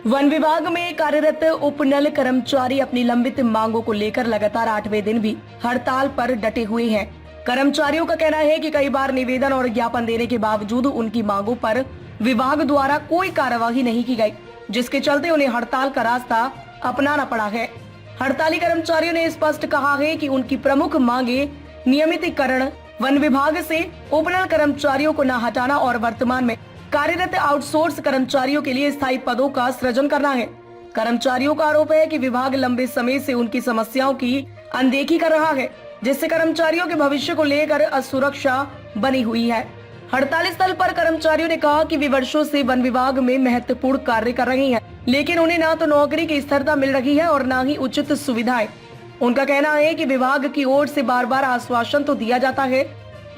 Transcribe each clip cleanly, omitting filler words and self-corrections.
One विभाग में कार्यरत उपनल कर्मचारी अपनी लंबित मांगों को लेकर लगातार 8वें दिन भी हड़ताल पर डटे हुए हैं। कर्मचारियों का कहना है कि कई बार निवेदन और ज्ञापन देने के बावजूद उनकी मांगों पर विभाग द्वारा कोई कार्यवाही नहीं की गई, जिसके चलते उन्हें हड़ताल का रास्ता अपनाना पड़ा है। हड़ताली कर्मचारियों ने स्पष्ट कहा है कि उनकी प्रमुख मांगे नियमितीकरण, वन विभाग से उपनल कर्मचारियों को न हटाना और वर्तमान में कार्यरत आउटसोर्स कर्मचारियों के लिए स्थायी पदों का सृजन करना है। कर्मचारियों का आरोप है कि विभाग लंबे समय से उनकी समस्याओं की अनदेखी कर रहा है, जिससे कर्मचारियों के भविष्य को लेकर असुरक्षा बनी हुई है। हड़ताल स्थल पर कर्मचारियों ने कहा कि वे वर्षों से वन विभाग में महत्वपूर्ण कार्य कर रही हैं, लेकिन उन्हें न तो नौकरी की स्थिरता मिल रही है और न ही उचित सुविधाएं। उनका कहना है कि विभाग की ओर से बार बार आश्वासन तो दिया जाता है,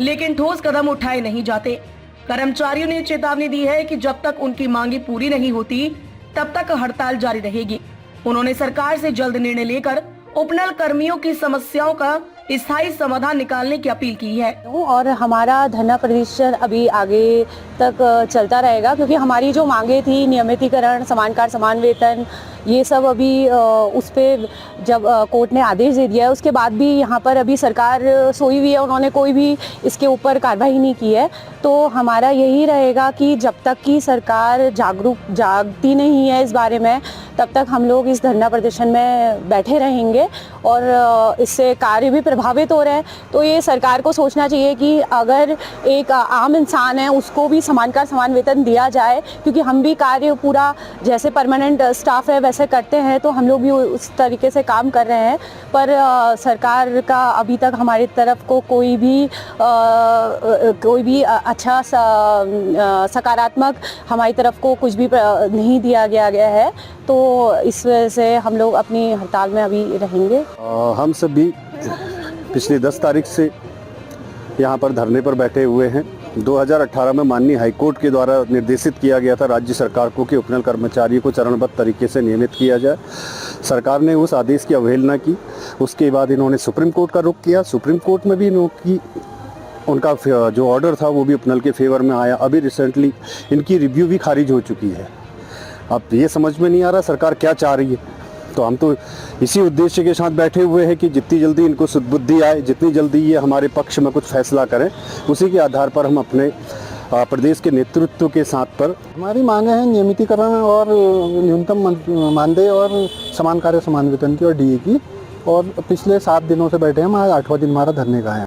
लेकिन ठोस कदम उठाए नहीं जाते। कर्मचारियों ने चेतावनी दी है कि जब तक उनकी मांगे पूरी नहीं होती, तब तक हड़ताल जारी रहेगी। उन्होंने सरकार से जल्द निर्णय लेकर उपनल कर्मियों की समस्याओं का स्थायी समाधान निकालने की अपील की है। और हमारा धरना प्रदर्शन अभी आगे तक चलता रहेगा, क्योंकि हमारी जो मांगे थी नियमितीकरण, समान कार्य समान वेतन, ये सब अभी उस पे जब कोर्ट ने आदेश दे दिया है, उसके बाद भी यहाँ पर अभी सरकार सोई हुई है, उन्होंने कोई भी इसके ऊपर कार्रवाई नहीं की है। तो हमारा यही रहेगा कि जब तक कि सरकार जागती नहीं है इस बारे में, तब तक हम लोग इस धरना प्रदर्शन में बैठे रहेंगे और इससे कार्य भी प्रभावित हो रहे हैं। तो ये सरकार को सोचना चाहिए कि अगर एक आम इंसान है उसको भी समान कार्य समान वेतन दिया जाए, क्योंकि हम भी कार्य पूरा जैसे परमानेंट स्टाफ है वैसे करते हैं, तो हम लोग भी उस तरीके से काम कर रहे हैं। पर सरकार का अभी तक हमारी तरफ को कोई भी अच्छा सकारात्मक हमारी तरफ को कुछ भी नहीं दिया गया है। तो इस वजह से हम लोग अपनी हड़ताल में अभी रहेंगे। हम सभी पिछली 10 तारीख से यहाँ पर धरने पर बैठे हुए हैं। 2018 में माननीय हाईकोर्ट के द्वारा निर्देशित किया गया था राज्य सरकार को कि उपनल कर्मचारियों को चरणबद्ध तरीके से नियमित किया जाए। सरकार ने उस आदेश की अवहेलना की। उसके बाद इन्होंने सुप्रीम कोर्ट का रुख किया। सुप्रीम कोर्ट में भी उनका जो ऑर्डर था वो भी उपनल के फेवर में आया। अभी रिसेंटली इनकी रिव्यू भी खारिज हो चुकी है। अब ये समझ में नहीं आ रहा सरकार क्या चाह रही है। तो हम तो इसी उद्देश्य के साथ बैठे हुए हैं कि जितनी जल्दी इनको सुदबुद्धि आए, जितनी जल्दी ये हमारे पक्ष में कुछ फैसला करें, उसी के आधार पर हम अपने प्रदेश के नेतृत्व के साथ पर हमारी मांगे हैं नियमितीकरण और न्यूनतम मानदेय और समान कार्य समान वेतन की और डीए की। और पिछले 7 दिनों से बैठे हैं, हमारा 8वां दिन हमारा धरने का है।